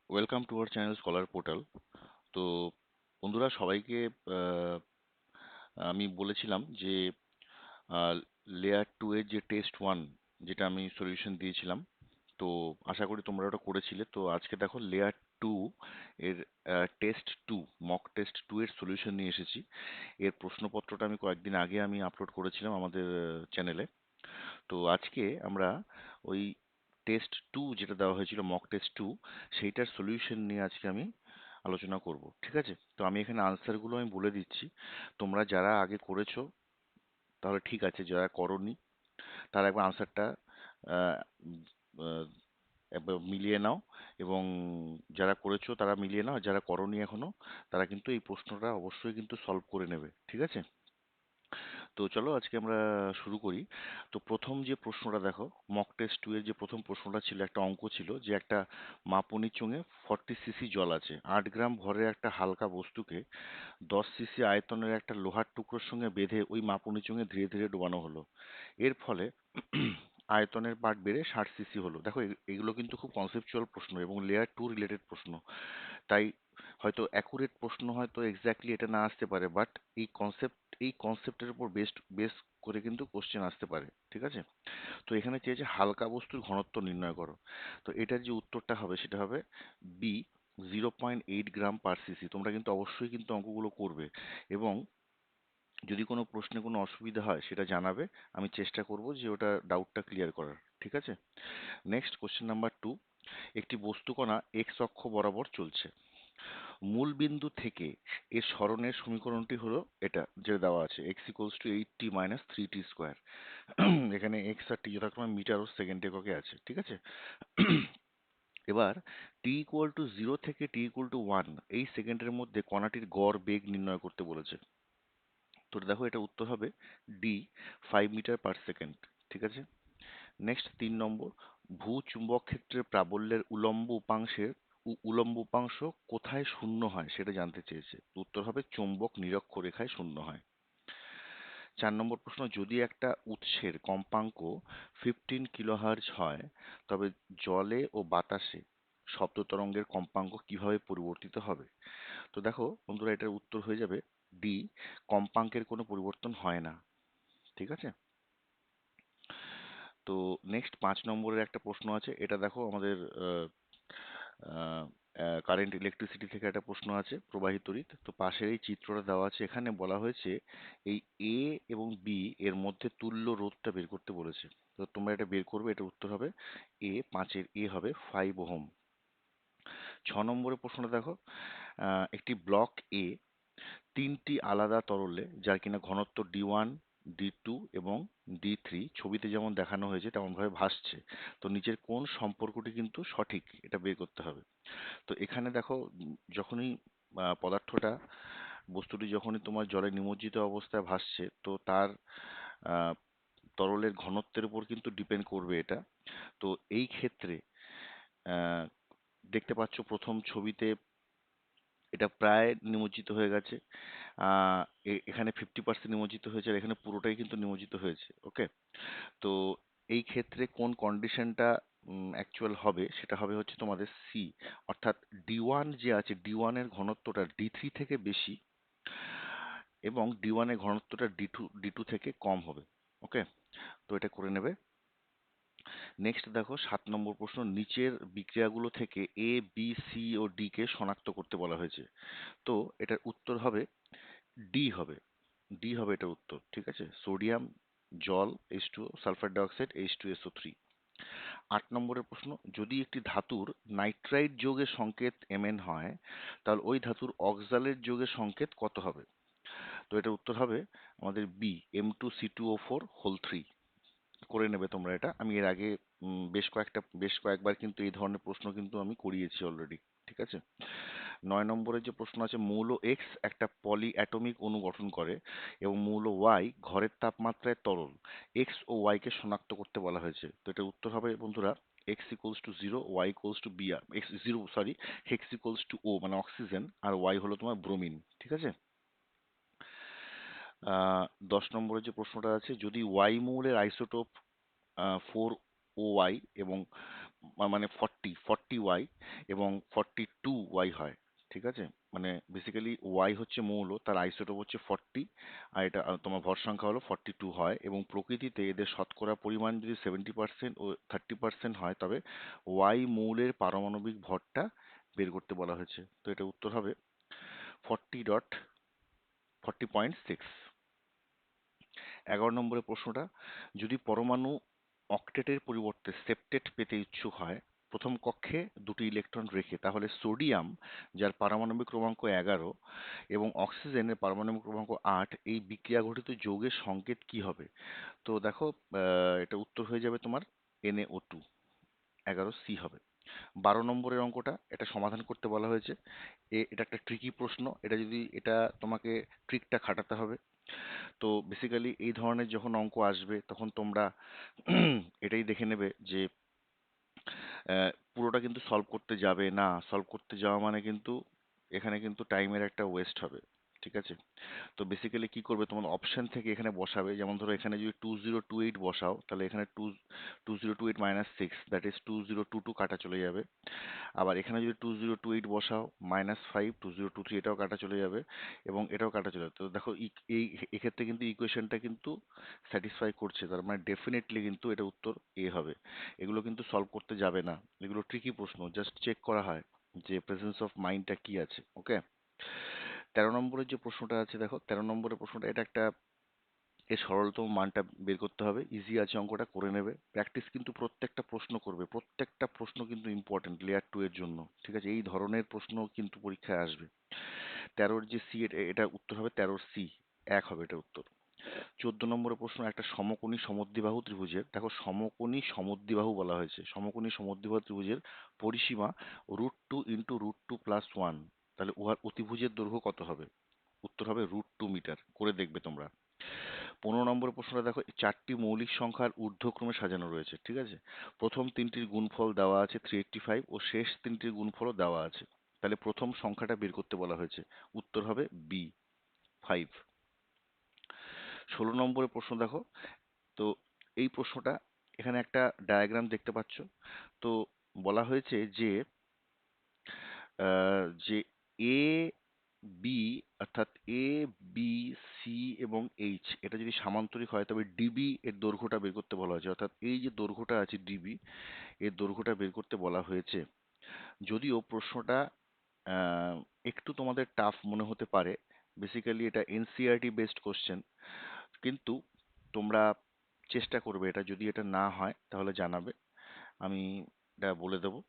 Welcome to our channel scholar portal. তো বন্ধুরা সবাইকে আহ, আমি বলেছিলাম যে লেয়ার টু এর যে টেস্ট ওয়ান যেটা আমি সলিউশন দিয়েছিলাম, তো আশা করি তোমরা ওটা করেছিলে। তো আজকে দেখো লেয়ার টু এর test two, mock test two এর সলিউশন নিয়ে এসেছি। এর প্রশ্নপত্রটা আমি কয়েকদিন আগে আপলোড করেছিলাম আমাদের চ্যানেলে। তো আজকে আমরা ওই টেস্ট টু যেটা দেওয়া হয়েছিল, মক টেস্ট টু, সেইটার সলিউশন নিয়ে আজকে আমি আলোচনা করব। ঠিক আছে? তো আমি এখানে আনসারগুলো আমি বলে দিচ্ছি। তোমরা যারা আগে করেছো তাহলে ঠিক আছে, যারা করোনি তারা একবার আনসারটা একবার মিলিয়ে নাও, এবং যারা করেছো তারা মিলিয়ে নাও, যারা করোনি এখনো তারা কিন্তু এই প্রশ্নটা অবশ্যই কিন্তু সলভ করে নেবে। ঠিক আছে? তো চলো আজকে আমরা শুরু করি। তো প্রথম যে প্রশ্নটা দেখো, মক টেস্ট টু এর যে প্রথম প্রশ্নটা ছিল, একটা অঙ্ক ছিল যে একটা মাপনী চোঙে 40 সিসি জল আছে, 8 গ্রাম ভরের একটা হালকা বস্তুকে 10 সিসি আয়তনের একটা লোহার টুকরোর সঙ্গে বেঁধে ওই মাপনী চোঙে ধীরে ধীরে ডোবানো হলো। এর ফলে আয়তনের পার্ট বেড়ে 60 সিসি হলো। দেখো এগুলো কিন্তু খুব কনসেপচুয়াল প্রশ্ন এবং লেয়ার টু রিলেটেড প্রশ্ন। তাই হয়তো অ্যাকুরেট প্রশ্ন হয়তো এক্স্যাক্টলি এটা না আসতে পারে, বাট এই কনসেপ্টের উপর বেস করে কিন্তু কোশ্চেন আসতে পারে। ঠিক আছে? তো এখানে চেয়েছে হালকা বস্তুর ঘনত্ব নির্ণয় করো। তো এটার যে উত্তরটা হবে সেটা হবে বি, 0.8 গ্রাম/সিসি। তোমরা কিন্তু অবশ্যই কিন্তু অঙ্কগুলো করবে, এবং যদি কোনো প্রশ্নে কোনো অসুবিধা হয় সেটা জানাবে। আমি চেষ্টা করব যে ওটা ডাউটটা ক্লিয়ার করার। ঠিক আছে? Next question number two. একটি বস্তুকণা এক্স অক্ষ বরাবর চলছে। মূল বিন্দু থেকে এর সরণের সমীকরণটি হলো এটা, যেটা দেওয়া আছে, x = 8t - 3t²। এখানে এক্স আর টি যথাক্রমে মিটার ও সেকেন্ড এককে আছে। ঠিক আছে? এবার t=0 থেকে t=1 এই সেকেন্ডের মধ্যে কণাটির গড় বেগ নির্ণয় করতে বলেছে। তো দেখো এটা উত্তর হবে ডি, 5 মিটার/সেকেন্ড। ঠিক আছে? নেক্সট 3 নম্বর। ভূচুম্বক ক্ষেত্রের প্রাবল্যের উলম্ব উপাংশ কোথায় শূন্য হয় সেটা জানতে চেয়েছে। উত্তর হবে চৌম্বক নিরক্ষরেখায় শূন্য হয়। 4 নম্বর প্রশ্ন। যদি একটা উৎসের কম্পাঙ্ক 15 কিলোহার্জ হয়, তবে জলে ও বাতাসে শব্দ তরঙ্গের কম্পাঙ্ক কিভাবে পরিবর্তিত হবে? তো দেখো বন্ধুরা, এটার উত্তর হয়ে যাবে ডি, কম্পাঙ্কের কোনো পরিবর্তন হয় না। ঠিক আছে? তো নেক্সট 5 নম্বরের একটা প্রশ্ন আছে, এটা দেখো আমাদের কারেন্ট ইলেকট্রিসিটি থেকে একটা প্রশ্ন আছে, প্রবাহিত তড়িৎ। তো পাশের এই চিত্রটা দেওয়া আছে, এখানে বলা হয়েছে এই এ এবং বি এর মধ্যে তুল্য রোধটা বের করতে বলেছে। তো তোমরা এটা বের করবে। এটার উত্তর হবে এ, 5-এর এ হবে 5 ওহম। 6 নম্বরের প্রশ্নটা দেখো, একটি ব্লক এ তিনটি আলাদা তরলে যার কিনা ঘনত্ব D1, D2 এবং D3 ছবিতে যেমন দেখানো হয়েছে তেমন ভাবে ভাসছে। তো নিচের কোন সম্পর্কটি কিন্তু সঠিক, এটা বের করতে হবে। তো এখানে দেখো, যখনই পদার্থটা, বস্তুটি যখনই তোমার জলে নিমজ্জিত অবস্থায় ভাসছে, তো তার আহ, তরলের ঘনত্বের উপর কিন্তু ডিপেন্ড করবে এটা। তো এই ক্ষেত্রে আহ, দেখতে পাচ্ছ প্রথম ছবিতে এটা প্রায় নিমজ্জিত হয়ে গেছে। আহ এখানে 50% নিমজ্জিত হয়েছে, আর এখানে পুরোটাই কিন্তু নিমজ্জিত হয়েছে। ওকে? তো এই ক্ষেত্রে কোন কন্ডিশনটা অ্যাকচুয়াল হবে সেটা হবে হচ্ছে তোমাদের সি, অর্থাৎ D1 যে আছে, D1 এর ঘনত্বটা D3 থেকে বেশি, এবং D1 এর ঘনত্বটা D2 থেকে কম হবে। ওকে? তো এটা করে নেবে। নেক্সট দেখো 7 নম্বর প্রশ্ন। নিচের বিক্রিয়াগুলো থেকে এ, বি, সি ও ডি কে শনাক্ত করতে বলা হয়েছে। তো এটার উত্তর হবে ডি হবে। ডি হবে এটার উত্তর। ঠিক আছে? সোডিয়াম, জল H2O, সালফার ডাইঅক্সাইড H2SO3। 8 নম্বরের প্রশ্ন। যদি একটি ধাতুর নাইট্রাইট যৌগের সংকেত Mn হয়, তাহলে ওই ধাতুর অক্সালেট যৌগের সংকেত কত হবে? তো এটার উত্তর হবে আমাদের বি, M2C2O4 3। করে নেবে তোমরা এটা। আমি এর আগে বেশ কয়েকবার কিন্তু এই ধরনের প্রশ্ন কিন্তু আমি করিয়েছি অলরেডি। ঠিক আছে? 9 নম্বরের যে প্রশ্ন আছে, মৌল এক্স একটা পলি অ্যাটমিক অণু গঠন করে এবং মৌল ওয়াই ঘরের তাপমাত্রায় তরল। এক্স ও ওয়াই কে শনাক্ত করতে বলা হয়েছে। তো এটার উত্তর হবে বন্ধুরা x=0, y=br, x 0 sorry, x=O মানে অক্সিজেন, আর ওয়াই হলো তোমার ব্রোমিন। ঠিক আছে? 10 নম্বরের যে প্রশ্নটা আছে, যদি ওয়াই মৌলের আইসোটোপ 4OY এবং মানে 40 ওয়াই এবং 42 ওয়াই হয়, ঠিক আছে? মানে বেসিক্যালি ওয়াই হচ্ছে মৌল, তার আইসোটোপ হচ্ছে 40, আর এটা তোমার ভর সংখ্যা হলো 42 হয়, এবং প্রকৃতিতে এদের শতকরা পরিমাণ যদি 70% ও 30% হয়, তবে ওয়াই মৌলের পারমাণবিক ভরটা বের করতে বলা হয়েছে। তো এটা উত্তর হবে 40.6। 11 নম্বরের প্রশ্নটা, যদি পরমাণু অক্টেটের পরিবর্তে সেপ্টেট পেতে ইচ্ছুক হয় প্রথম কক্ষে দুটি ইলেকট্রন রেখে, তাহলে সোডিয়াম, যার পারমাণবিক ক্রমাঙ্ক 11, এবং অক্সিজেনের পারমাণবিক ক্রমাঙ্ক 8, এই বিক্রিয়া ঘটিত যৌগের সংকেত কি হবে? তো দেখো, এটা উত্তর হয়ে যাবে তোমার NaO2, 11C হবে। 12 নম্বরের অঙ্কটা, এটা সমাধান করতে বলা হয়েছে। এটা একটা ট্রিকি প্রশ্ন, এটা তোমাকে ট্রিকটা খাটাতে হবে। তো বেসিক্যালি এই ধরনের যখন অঙ্ক আসবে তখন তোমরা এটাই দেখে নেবে যে পুরোটা কিন্তু সলভ করতে যাবে না। সলভ করতে যাওয়া মানে কিন্তু এখানে কিন্তু টাইমের একটা ওয়েস্ট হবে, ঠিক আছে? তো বেসিক্যালি কি করবে, তোমার অপশন থেকে এখানে বসাবে। যেমন ধরো এখানে যদি 2028 বসাও, তাহলে এখানে 2028 -6, দ্যাট ইজ 2022 কাটা চলে যাবে। আবার এখানে যদি 2028 বসাও, -5, 2023 এটাও কাটা চলে যাবে, এবং এটাও কাটা চলে যাবে। তো দেখো এই এক্ষেত্রে কিন্তু ইকুয়েশনটা কিন্তু স্যাটিসফাই করছে, তার মানে ডেফিনেটলি কিন্তু এটা উত্তর এ হবে। এগুলো কিন্তু সলভ করতে যাবে না, এগুলো ট্রিকি প্রশ্ন, জাস্ট চেক করা হয় যে প্রেজেন্স অফ মাইন্ডটা কি আছে। ওকে, 13 নম্বরের যে প্রশ্নটা আছে, দেখো 13 নম্বরের প্রশ্নটা, এটা একটা এর সরলতম মানটা বের করতে হবে। ইজি আছে, অঙ্কটা করে নেবে। প্র্যাকটিস কিন্তু প্রত্যেকটা প্রশ্ন করবে, প্রত্যেকটা প্রশ্ন কিন্তু ইম্পর্টেন্ট লেয়ার 2 এর জন্য, ঠিক আছে? এই ধরনের প্রশ্ন কিন্তু পরীক্ষায় আসবে। 13-র যে সি, এটা উত্তর হবে 13C, 1 হবে এটা উত্তর। 14 নম্বরের প্রশ্ন, একটা সমকোণী সমদ্বিবাহু ত্রিভুজের, দেখো সমকোণী সমদ্বিবাহু বলা হয়েছে, সমকোণী সমদ্বিবাহু ত্রিভুজের পরিসীমা √2 × √2 + 1, তাহলে উহার অতিভুজের দৈর্ঘ্য কত হবে? উত্তর হবে √2 মিটার। করে দেখবে তোমরা। 15 নম্বরের প্রশ্নটা দেখো, চারটি মৌলিক সংখ্যার ঊর্ধ্বক্রমে সাজানো রয়েছে, ঠিক আছে? প্রথম তিনটির গুণফল দেওয়া আছে 385, ও শেষ তিনটির গুণফলও দেওয়া আছে। তাহলে প্রথম সংখ্যাটা বের করতে বলা হয়েছে, উত্তর হবে বি, 5। 16 নম্বরের প্রশ্ন দেখো, তো এই প্রশ্নটা, এখানে একটা ডায়াগ্রাম দেখতে পাচ্ছ। তো বলা হয়েছে যে এ বি, অর্থাৎ ABC এবং এইচ, এটা যদি সামান্তরিক হয়, তবে ডিবি এর দৈর্ঘ্যটা বের করতে বলা হয়েছে। অর্থাৎ এই যে দৈর্ঘ্যটা আছে ডিবি, এর দৈর্ঘ্যটা বের করতে বলা হয়েছে। যদিও প্রশ্নটা একটু তোমাদের টাফ মনে হতে পারে, বেসিক্যালি এটা NCERT বেসড কোশ্চেন, কিন্তু তোমরা চেষ্টা করবে। এটা যদি এটা না হয় তাহলে জানাবে, আমি এটা বলে দেবো।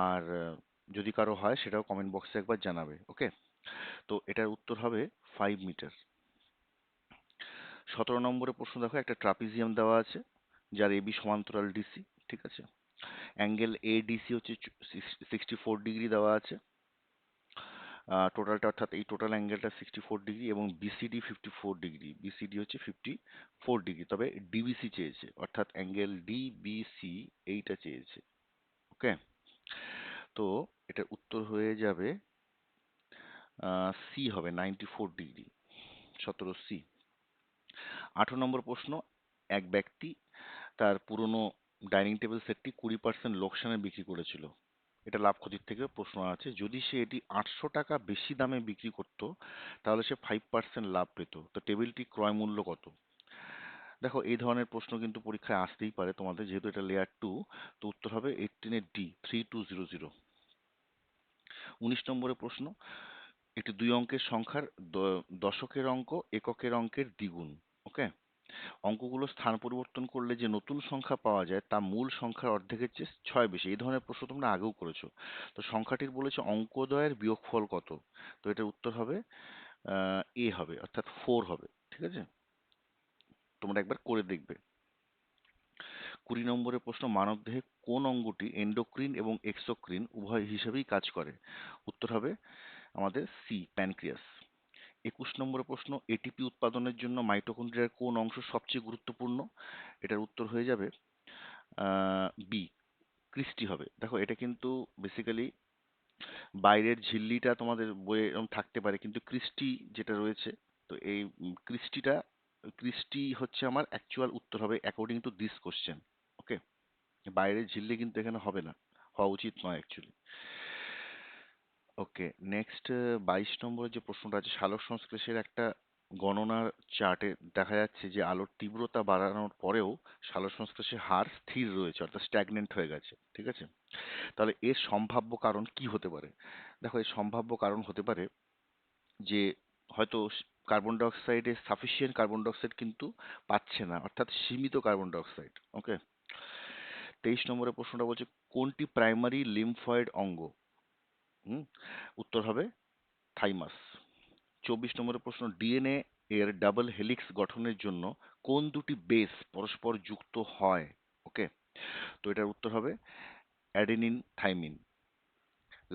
আর যদি কারো হয় সেটাও কমেন্ট বক্সে একবার জানাবে। ওকে, তো এটার উত্তর হবে 5 মিটার। 17 নম্বরের প্রশ্ন দেখো, একটা ট্রাপিজিয়াম দেওয়া আছে যার এবি সমান্তরাল ডিসি, ঠিক আছে? অ্যাঙ্গেল ADC হচ্ছে 64 ডিগ্রি দেওয়া আছে। টোটালটা, অর্থাৎ এই টোটাল অ্যাঙ্গেলটা 64 ডিগ্রি, এবং BCD 54 ডিগ্রি, BCD হচ্ছে 54 ডিগ্রি, তবে DBC চেয়েছে, অর্থাৎ অ্যাঙ্গেল DBC এইটা চেয়েছে। ওকে, তো এটার উত্তর হয়ে যাবে সি হবে, 94 ডিগ্রি, 17C। 18 নম্বর প্রশ্ন, এক ব্যক্তি তার পুরনো ডাইনিং টেবিল সেটটি 20% লোকসানে বিক্রি করেছিল। এটা লাভ ক্ষতির থেকে প্রশ্ন আছে। যদি সে এটি 800 টাকা বেশি দামে বিক্রি করত, তাহলে সে 5% লাভ পেত। তো টেবিলটি ক্রয় মূল্য কত? দেখো, এই ধরনের প্রশ্ন কিন্তু পরীক্ষায় আসতেই পারে তোমাদের, যেহেতু এটা লেয়ার 2। তো উত্তর হবে 18-এর D, 3200। 19 নম্বরের প্রশ্ন, একটি 2 অঙ্কের সংখ্যার দশকের অঙ্ক এককের অঙ্কের দ্বিগুণ। ওকে, অঙ্কগুলো স্থান পরিবর্তন করলে যে নতুন সংখ্যা পাওয়া যায় তা মূল সংখ্যার অর্ধেকের চেয়ে 6 বেশি। এই ধরনের প্রশ্ন তোমরা আগেও করেছো। তো সংখ্যাটির বলেছে অঙ্কদ্বয়ের বিয়োগফল কত? তো এটার উত্তর হবে এ হবে, অর্থাৎ 4 হবে, ঠিক আছে? তোমরা একবার করে দেখবে। 20 নম্বরের প্রশ্ন, মানবদেহে কোন অঙ্গটি এন্ডোক্রিন এবং এক্সোক্রিন উভয় হিসেবেই কাজ করে? উত্তর হবে আমাদের সি, প্যানক্রিয়াস। 21 নম্বরের প্রশ্ন, ATP উৎপাদনের জন্য মাইটোকন্ড্রিয়ার কোন অংশ সবচেয়ে গুরুত্বপূর্ণ? এটার উত্তর হয়ে যাবে বি, ক্রিস্টি হবে। দেখো, এটা কিন্তু বেসিক্যালি বাইরের ঝিল্লিটা তোমাদের বইয়ে এরকম থাকতে পারে, কিন্তু ক্রিস্টি যেটা রয়েছে, তো এই ক্রিস্টি হচ্ছে আমার অ্যাকচুয়াল উত্তর হবে অ্যাকর্ডিং টু দিস কোশ্চেন। ওকে, বাইরে ঝিললে কিন্তু এখানে হবে না, হওয়া উচিত নয় অ্যাকচুয়ালি। ওকে, নেক্সট 22 নম্বরের যে প্রশ্নটা আছে, সালোক সংশ্লেষের একটা গণনার চার্টে দেখা যাচ্ছে যে আলোর তীব্রতা বাড়ানোর পরেও সালোক সংশ্লেষের হার স্থির রয়েছে, অর্থাৎ স্ট্যাগনেন্ট হয়ে গেছে, ঠিক আছে? তাহলে এর সম্ভাব্য কারণ কি হতে পারে? দেখো, এর সম্ভাব্য কারণ হতে পারে যে হয়তো carbon die অক্সাইডে sufficient carbon die oxide কিন্তু পাচ্ছে না, অর্থাৎ সীমিত কার্বন ডাই অক্সাইড। ওকে, 23 নম্বরের প্রশ্নটা বলছে কোনটি প্রাইমারি লিম্ফয়েড অঙ্গ? হুম, উত্তর হবে থাইমাস। 24 নম্বরের প্রশ্ন, ডিএনএ এর ডাবল হেলিক্স গঠনের জন্য কোন দুটি বেস পরস্পর যুক্ত হয়? ওকে, তো এটার উত্তর হবে অ্যাডেনিন থাইমিন।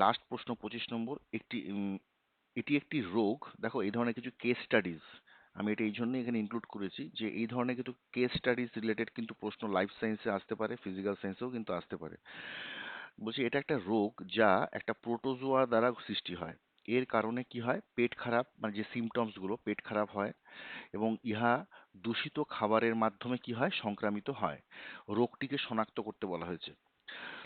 লাস্ট প্রশ্ন 25 নম্বর, এটি একটি রোগ। দেখো, এই ধরনের কিছু কেস স্টাডিজ আমি এটা এই জন্যই এখানে ইনক্লুড করেছি যে এই ধরনের কিছু কেস স্টাডিজ রিলেটেড কিন্তু প্রশ্ন লাইফ সায়েন্সে আসতে পারে, ফিজিক্যাল সায়েন্সেও কিন্তু আসতে পারে। বলছি এটা একটা রোগ যা একটা প্রোটোজোয়া দ্বারা সৃষ্টি হয়। এর কারণে কি হয়, পেট খারাপ, মানে যে সিমটমস গুলো, পেট খারাপ হয় এবং ইহা দূষিত খাবারের মাধ্যমে কি হয়, সংক্রামিত হয়। রোগটিকে শনাক্ত করতে বলা হয়েছে।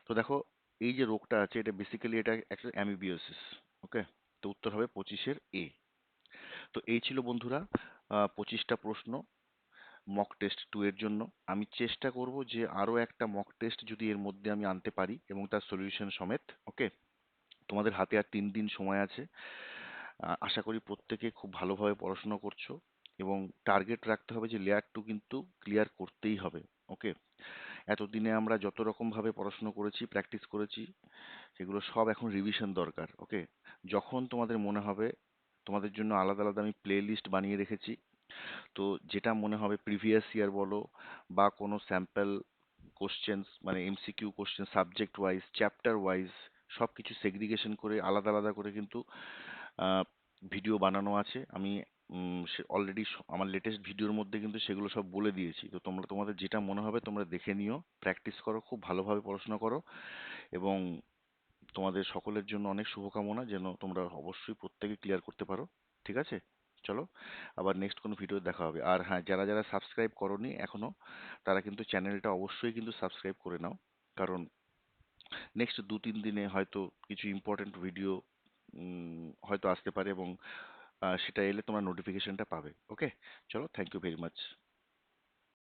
তো দেখো, এই যে রোগটা আছে এটা বেসিক্যালি এটা একটা অ্যামিবিওসিস। ওকে, তো উত্তর হবে 25-এর A। তো এই ছিল বন্ধুরা 25টা প্রশ্ন মক টেস্ট 2 এর জন্য। আমি চেষ্টা করব যে আরো একটা মক টেস্ট যদি এর মধ্যে আমি আনতে পারি এবং তার সলিউশন সমেত। ওকে, তোমাদের হাতে আর 3 দিন সময় আছে। আশা করি প্রত্যেকে খুব ভালোভাবে পড়াশোনা করছো এবং টার্গেট রাখতে হবে যে লেয়ার 2 কিন্তু ক্লিয়ার করতেই হবে। ওকে, এতদিনে আমরা যত রকম ভাবে পড়াশোনা করেছি, প্র্যাকটিস করেছি, সেগুলো সব এখন রিভিশন দরকার। ওকে, যখন তোমাদের মনে হবে, তোমাদের জন্য আলাদা আলাদা আমি প্লে লিস্ট বানিয়ে রেখেছি। তো যেটা মনে হবে প্রিভিয়াস ইয়ার বলো বা কোনো স্যাম্পল কোশ্চেন্স, মানে MCQ question, subject wise, chapter wise সব কিছু সেগ্রিগেশন করে আলাদা আলাদা করে কিন্তু ভিডিও বানানো আছে। আমি অলরেডি আমার লেটেস্ট ভিডিওর মধ্যে কিন্তু সেগুলো সব বলে দিয়েছি। তো তোমরা তোমাদের যেটা মনে হবে তোমরা দেখে নিও, প্র্যাকটিস করো, খুব ভালোভাবে পড়াশোনা করো এবং তোমাদের সকলের জন্য অনেক শুভকামনা যেন তোমরা অবশ্যই প্রত্যেকে ক্লিয়ার করতে পারো। ঠিক আছে, চলো আবার নেক্সট কোনো ভিডিও দেখা হবে। আর হ্যাঁ, যারা যারা সাবস্ক্রাইব করোনি এখনো, তারা কিন্তু চ্যানেলটা অবশ্যই কিন্তু সাবস্ক্রাইব করে নাও, কারণ নেক্সট 2-3 দিনে হয়তো কিছু ইম্পর্টেন্ট ভিডিও হয়তো আসতে পারে এবং সেটা এলে তোমরা নোটিফিকেশনটা পাবে। ওকে, চলো, থ্যাংক ইউ ভেরি মাচ।